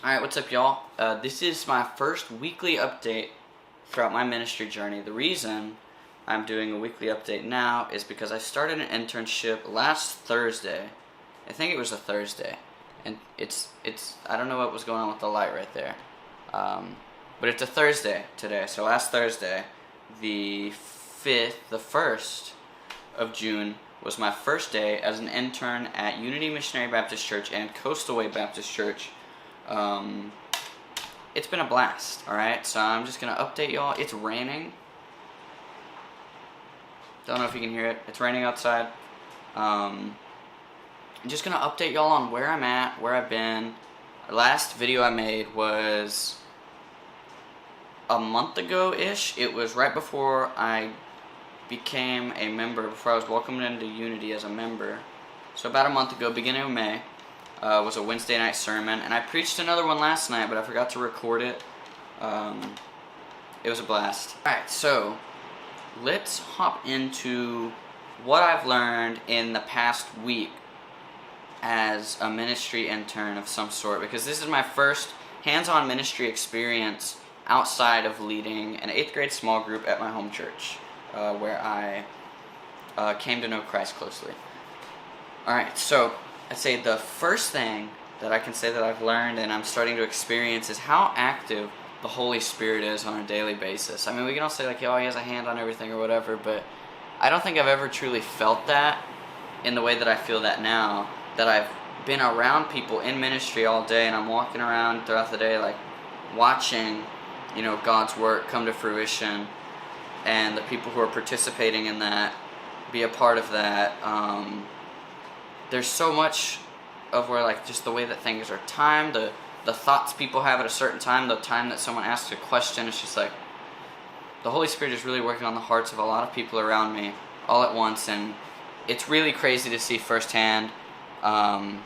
Alright, what's up, y'all? This is my first weekly update throughout my ministry journey. The reason I'm doing a weekly update now is because I started an internship last Thursday. I think it was a Thursday. And it's I don't know what was going on with the light right there. But it's a Thursday today. So last Thursday, the 1st of June, was my first day as an intern at Unity Missionary Baptist Church and Coastal Way Baptist Church. It's been a blast, alright? So I'm just going to update y'all. It's raining. Don't know if you can hear it. It's raining outside. I'm just going to update y'all on where I'm at, where I've been. The last video I made was a month ago-ish. It was right before I became a member, before I was welcomed into Unity as a member. So about a month ago, beginning of May, was a Wednesday night sermon, and I preached another one last night, but I forgot to record it. It was a blast. Alright, so let's hop into what I've learned in the past week as a ministry intern of some sort, because this is my first hands-on ministry experience outside of leading an 8th grade small group at my home church, where I came to know Christ closely. Alright, so I'd say the first thing that I can say that I've learned and I'm starting to experience is how active the Holy Spirit is on a daily basis. I mean, we can all say like, oh, he has a hand on everything or whatever, but I don't think I've ever truly felt that in the way that I feel that now, that I've been around people in ministry all day, and I'm walking around throughout the day like watching, God's work come to fruition, and the people who are participating in that be a part of that. There's so much of where, like, just the way that things are timed, the thoughts people have at a certain time, the time that someone asks a question, it's just like the Holy Spirit is really working on the hearts of a lot of people around me all at once, and it's really crazy to see firsthand. I'm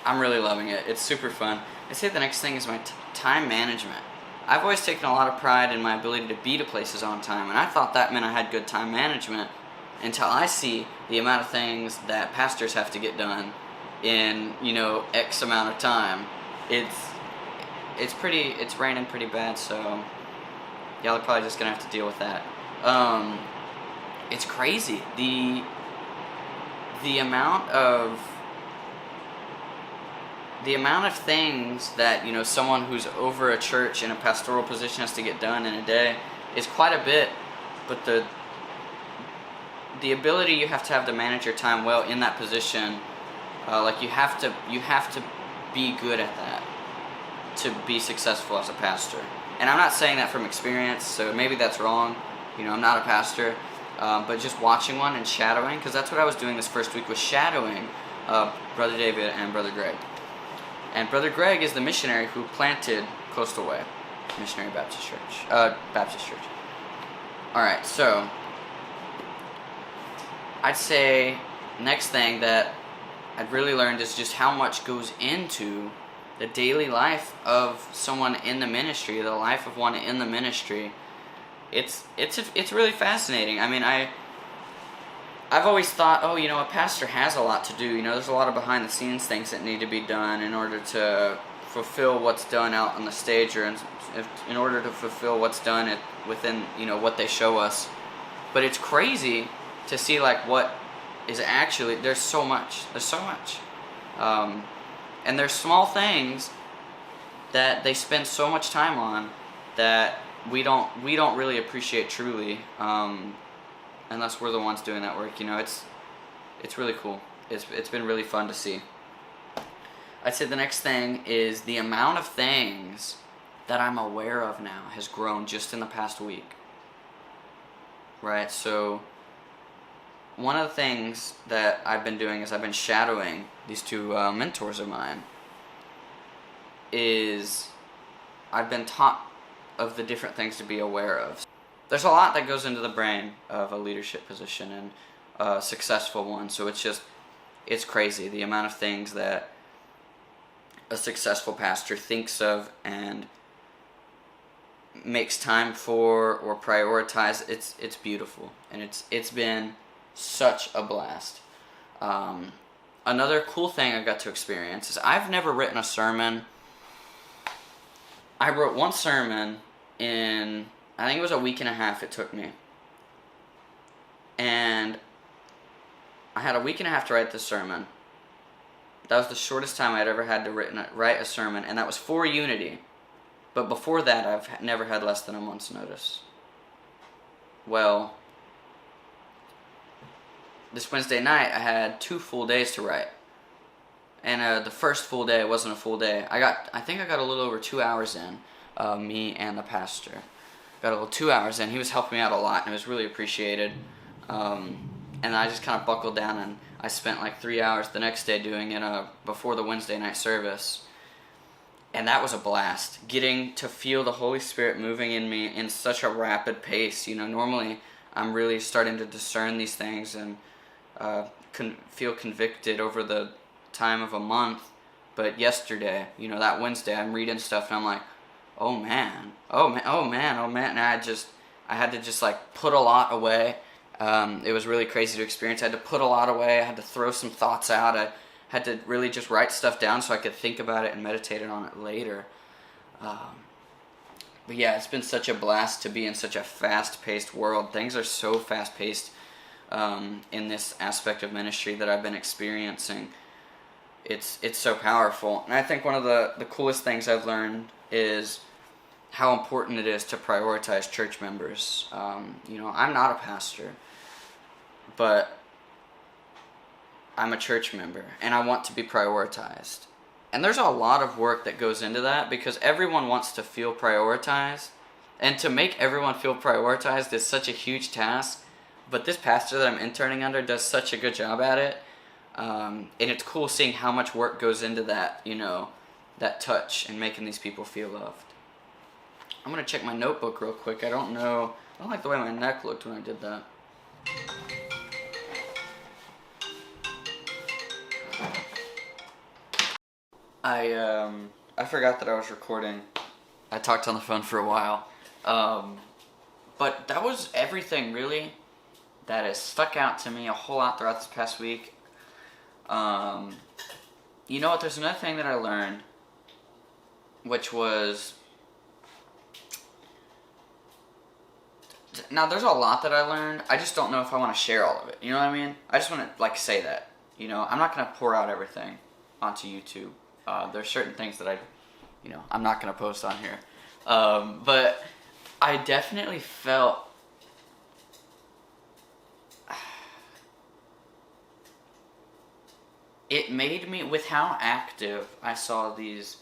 really loving it. It's super fun. I'd say the next thing is my time management. I've always taken a lot of pride in my ability to be to places on time, and I thought that meant I had good time management until I see the amount of things that pastors have to get done in, X amount of time. It's raining pretty bad, so y'all are probably just gonna have to deal with that. It's crazy. The amount of things that, someone who's over a church in a pastoral position has to get done in a day is quite a bit, but the ability you have to manage your time well in that position, you have to be good at that to be successful as a pastor. And I'm not saying that from experience, so maybe that's wrong. I'm not a pastor, but just watching one and shadowing, because that's what I was doing this first week, was shadowing Brother David and Brother Greg. And Brother Greg is the missionary who planted Coastal Way Missionary Baptist Church. Alright, so I'd say next thing that I've really learned is just how much goes into the daily life of someone in the ministry, the life of one in the ministry. It's really fascinating. I mean, I've always thought, a pastor has a lot to do. There's a lot of behind the scenes things that need to be done in order to fulfill what's done out on the stage, or in order to fulfill what's done within, what they show us. But it's crazy to see like what is actually, there's so much, and there's small things that they spend so much time on that we don't really appreciate truly, unless we're the ones doing that work. It's really cool. It's been really fun to see. I'd say the next thing is the amount of things that I'm aware of now has grown just in the past week. Right, so one of the things that I've been doing is I've been shadowing these two mentors of mine. I've been taught of the different things to be aware of. There's a lot that goes into the brain of a leadership position, and a successful one, so it's crazy the amount of things that a successful pastor thinks of and makes time for or prioritize. It's beautiful, and it's been such a blast. Another cool thing I got to experience is I've never written a sermon I wrote one sermon in, I think it was a week and a half it took me. And I had a week and a half to write this sermon. That was the shortest time I'd ever had to write a sermon, and that was for Unity. But before that, I've never had less than a month's notice. Well, this Wednesday night, I had 2 full days to write. And the first full day wasn't a full day. I think I got a little over 2 hours in, me and the pastor. Got a little 2 hours in. He was helping me out a lot, and it was really appreciated. And I just kind of buckled down, and I spent like 3 hours the next day doing it before the Wednesday night service. And that was a blast. Getting to feel the Holy Spirit moving in me in such a rapid pace. You know, normally I'm really starting to discern these things and feel convicted over the time of a month. But yesterday, you know, that Wednesday, I'm reading stuff and I'm like, oh man, and I had to just like put a lot away. It was really crazy to experience. I had to put a lot away. I had to throw some thoughts out. I had to really just write stuff down so I could think about it and meditate on it later. But yeah, it's been such a blast to be in such a fast-paced world. Things are so fast-paced in this aspect of ministry that I've been experiencing. It's so powerful. And I think one of the coolest things I've learned is how important it is to prioritize church members. You know, I'm not a pastor, but I'm a church member, and I want to be prioritized. And there's a lot of work that goes into that, because everyone wants to feel prioritized, and to make everyone feel prioritized is such a huge task, but this pastor that I'm interning under does such a good job at it, and it's cool seeing how much work goes into that, you know, that touch and making these people feel loved. I'm going to check my notebook real quick. I don't like the way my neck looked when I did that. I forgot that I was recording. I talked on the phone for a while. But that was everything, really, that has stuck out to me a whole lot throughout this past week. You know what, there's another thing that I learned, which was... Now, there's a lot that I learned. I just don't know if I want to share all of it. You know what I mean? I just want to, like, say that. You know, I'm not going to pour out everything onto YouTube. There's certain things that I'm not going to post on here. But I definitely felt it made me, with how active I saw these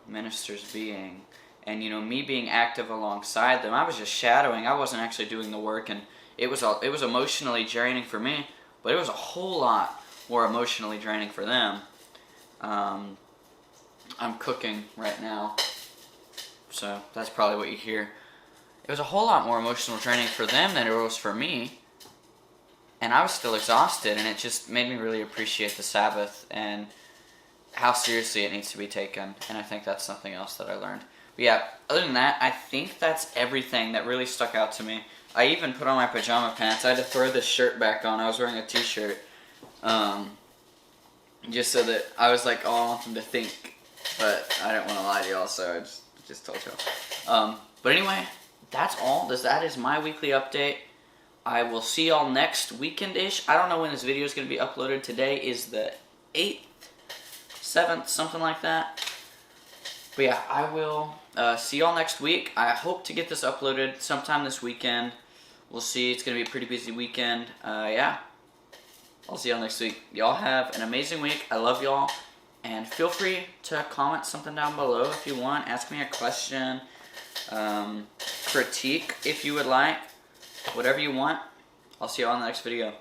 ministers being, and, you know, me being active alongside them, I was just shadowing. I wasn't actually doing the work, and it was emotionally draining for me, but it was a whole lot more emotionally draining for them. I'm cooking right now, so that's probably what you hear. It was a whole lot more emotional draining for them than it was for me, and I was still exhausted, and it just made me really appreciate the Sabbath and how seriously it needs to be taken, and I think that's something else that I learned. But yeah, other than that, I think that's everything that really stuck out to me. I even put on my pajama pants. I had to throw this shirt back on. I was wearing a t-shirt. Just so that I was like, oh, I want them to think. But I didn't want to lie to y'all, so I just told y'all. But anyway, that's all. That is my weekly update. I will see y'all next weekend-ish. I don't know when this video is going to be uploaded. Today is the 8th, 7th, something like that. But yeah, I will see y'all next week. I hope to get this uploaded sometime this weekend. We'll see. It's going to be a pretty busy weekend. Yeah. I'll see y'all next week. Y'all have an amazing week. I love y'all. And feel free to comment something down below if you want. Ask me a question. Critique if you would like. Whatever you want. I'll see y'all in the next video.